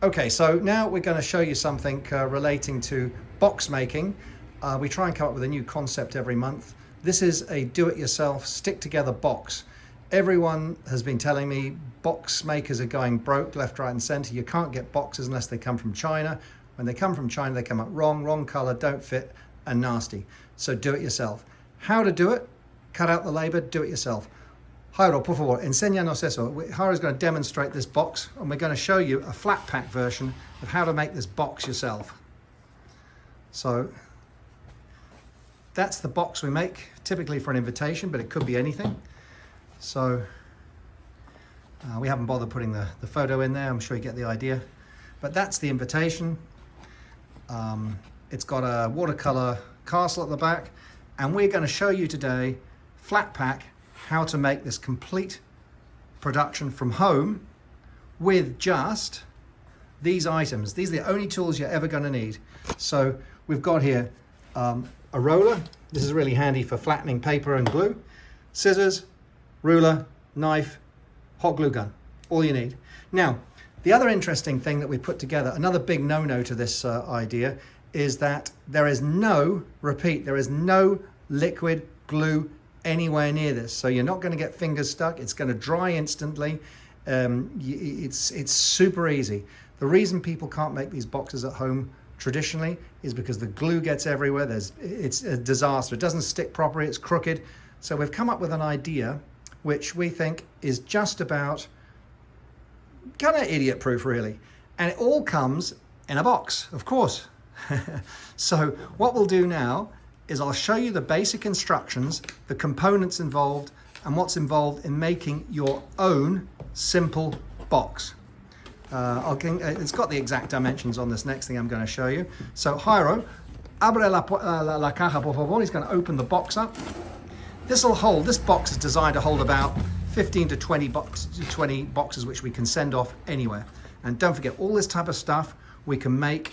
Okay, so now we're going to show you something relating to box making. We try and come up with a new concept every month. This is a do-it-yourself, stick-together box. Everyone has been telling me box makers are going broke left, right and center. You can't get boxes unless they come from China. When they come from China, they come up wrong color, don't fit, and nasty. So do it yourself. How to do it? Cut out the labor, do it yourself. Jairo, por favor, enséñanos eso. Jairo's going to demonstrate this box, and we're going to show you a flat pack version of how to make this box yourself. So that's the box we make, typically for an invitation, but it could be anything. So we haven't bothered putting the photo in there. I'm sure you get the idea. But that's the invitation. It's got a watercolor castle at the back, and we're going to show you today, flat pack, how to make this complete production from home with just these items. These are the only tools you're ever going to need. So we've got here a roller. This is really handy for flattening paper and glue. Scissors, ruler, knife, hot glue gun, all you need. Now, the other interesting thing that we put together, another big no-no to this idea, is that there is no liquid glue anywhere near this. So you're not going to get fingers stuck. It's going to dry instantly. It's super easy. The reason people can't make these boxes at home traditionally is because the glue gets everywhere. It's a disaster. It doesn't stick properly. It's crooked. So we've come up with an idea which we think is just about kind of idiot proof, really. And it all comes in a box, of course. So what we'll do now is I'll show you the basic instructions, the components involved, and what's involved in making your own simple box. It's got the exact dimensions on this next thing I'm going to show you. So Jairo, abre la caja, por favor. He's going to open the box up. This box is designed to hold about 15 to 20 boxes, which we can send off anywhere. And don't forget, all this type of stuff we can make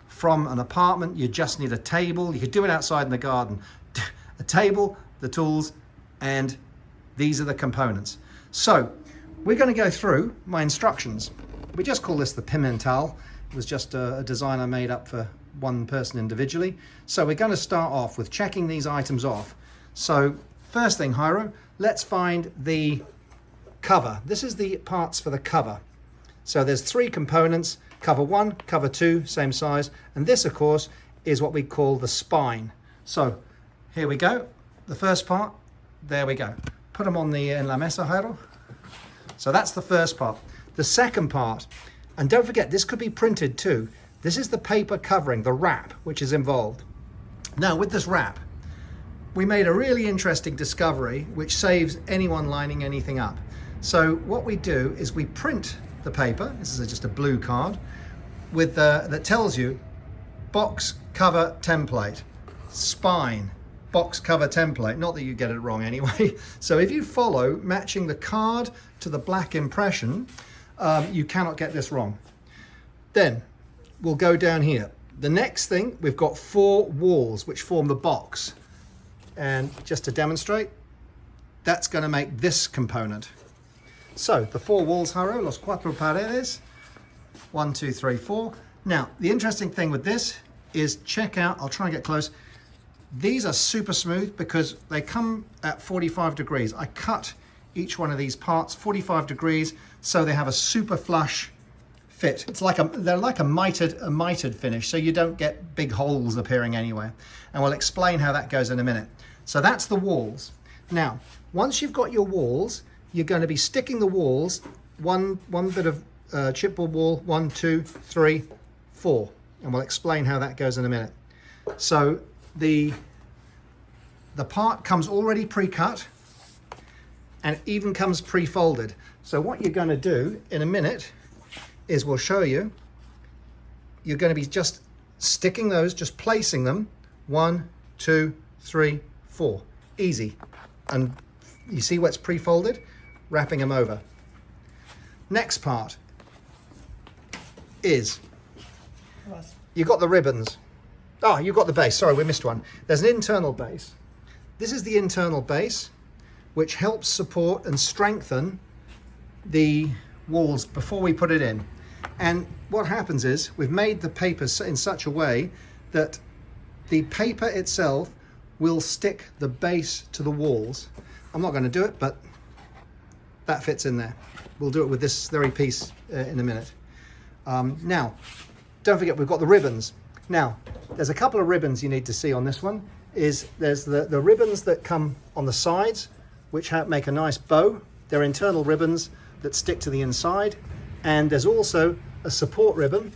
from an apartment. You just need a table. You could do it outside in the garden. A table, the tools, and these are the components. So we're going to go through my instructions. We just call this the Pimental. It was just a design I made up for one person individually. So we're going to start off with checking these items off. So first thing, Jairo, let's find the cover. This is the parts for the cover. So there's three components, cover one, cover two, same size. And this, of course, is what we call the spine. So here we go. The first part, there we go. Put them on the en la mesa, Jairo. So that's the first part. The second part, and don't forget, this could be printed too. This is the paper covering, the wrap, which is involved. Now with this wrap, we made a really interesting discovery which saves anyone lining anything up. So what we do is we print the paper. This is just a blue card with that tells you box cover template, spine, box cover template. Not that you get it wrong anyway. So if you follow matching the card to the black impression, you cannot get this wrong. Then we'll go down here. The next thing, we've got 4 walls which form the box. And just to demonstrate, that's going to make this component. So the 4 walls, Jairo, los 4 paredes, 1, 2, 3, 4. Now, the interesting thing with this is check out, I'll try and get close. These are super smooth because they come at 45 degrees. I cut each one of these parts 45 degrees so they have a super flush fit. It's like they're like a mitered finish, so you don't get big holes appearing anywhere. And we'll explain how that goes in a minute. So that's the walls. Now, once you've got your walls, you're going to be sticking the walls, one bit of chipboard wall, 1, 2, 3, 4. And we'll explain how that goes in a minute. So the part comes already pre-cut and it even comes pre-folded. So what you're going to do in a minute is we'll show you, you're going to be just sticking those, just placing them, 1, 2, 3, 4. Easy. And you see what's pre-folded? Wrapping them over. Next part is, you've got the ribbons. Oh, you've got the base. Sorry, we missed one. There's an internal base. This is the internal base, which helps support and strengthen the walls before we put it in. And what happens is we've made the paper in such a way that the paper itself will stick the base to the walls. I'm not going to do it, but that fits in there. We'll do it with this very piece in a minute. Now, don't forget we've got the ribbons. Now, there's a couple of ribbons you need to see on this one. There's the ribbons that come on the sides, which make a nice bow. They're internal ribbons that stick to the inside. And there's also a support ribbon,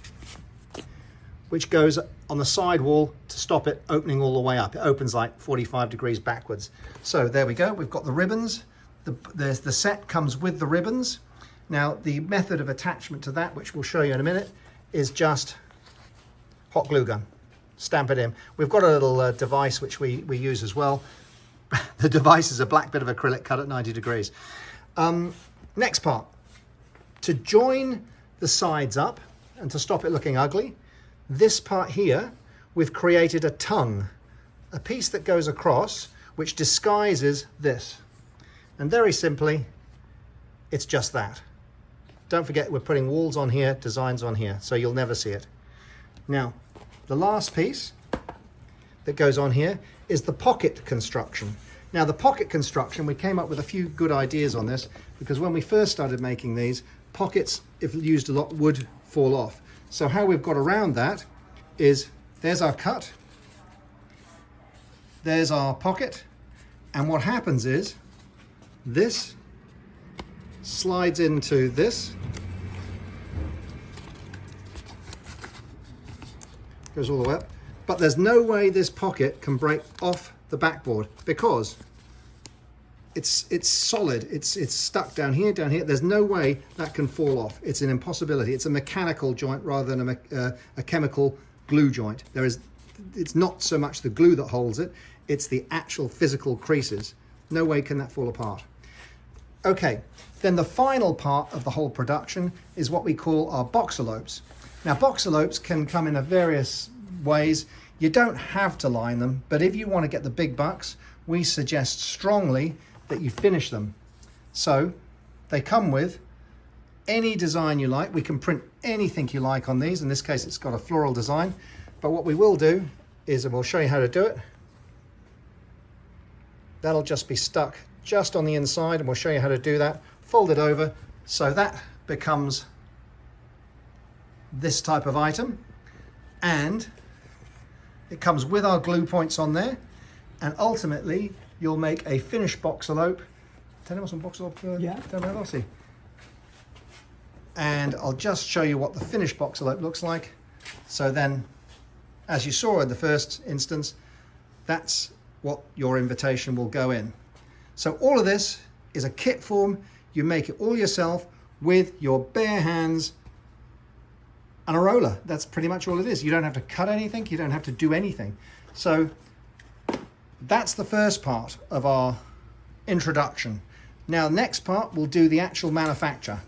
which goes on the side wall to stop it opening all the way up. It opens like 45 degrees backwards. So there we go, we've got the ribbons. The set comes with the ribbons. Now, the method of attachment to that, which we'll show you in a minute, is just hot glue gun. Stamp it in. We've got a little device which we use as well. The device is a black bit of acrylic cut at 90 degrees. Next part. To join the sides up and to stop it looking ugly, this part here, we've created a tongue, a piece that goes across which disguises this. And very simply, it's just that. Don't forget we're putting walls on here, designs on here, so you'll never see it. Now, the last piece that goes on here is the pocket construction. Now, the pocket construction, we came up with a few good ideas on this because when we first started making these, pockets, if used a lot, would fall off. So how we've got around that is, there's our cut, there's our pocket, and what happens is this slides into this, goes all the way up, but there's no way this pocket can break off the backboard because it's solid. It's stuck down here. There's no way that can fall off. It's an impossibility. It's a mechanical joint rather than a chemical glue joint. It's not so much the glue that holds it, it's the actual physical creases. No way can that fall apart. Okay, then the final part of the whole production is what we call our boxelopes. Now, boxelopes can come in various ways. You don't have to line them, but if you want to get the big bucks, we suggest strongly that you finish them. So they come with any design you like. We can print anything you like on these. In this case, it's got a floral design. But what we will do is, and we'll show you how to do it, that'll just be stuck just on the inside, and we'll show you how to do that. Fold it over, so that becomes this type of item, and it comes with our glue points on there, and ultimately you'll make a finished boxelope. Tenemos un boxelope? Yeah. And I'll just show you what the finished boxelope looks like. So then, as you saw in the first instance, that's what your invitation will go in. So all of this is a kit form. You make it all yourself with your bare hands and a roller. That's pretty much all it is. You don't have to cut anything. You don't have to do anything. So that's the first part of our introduction. Now, the next part, we'll do the actual manufacture.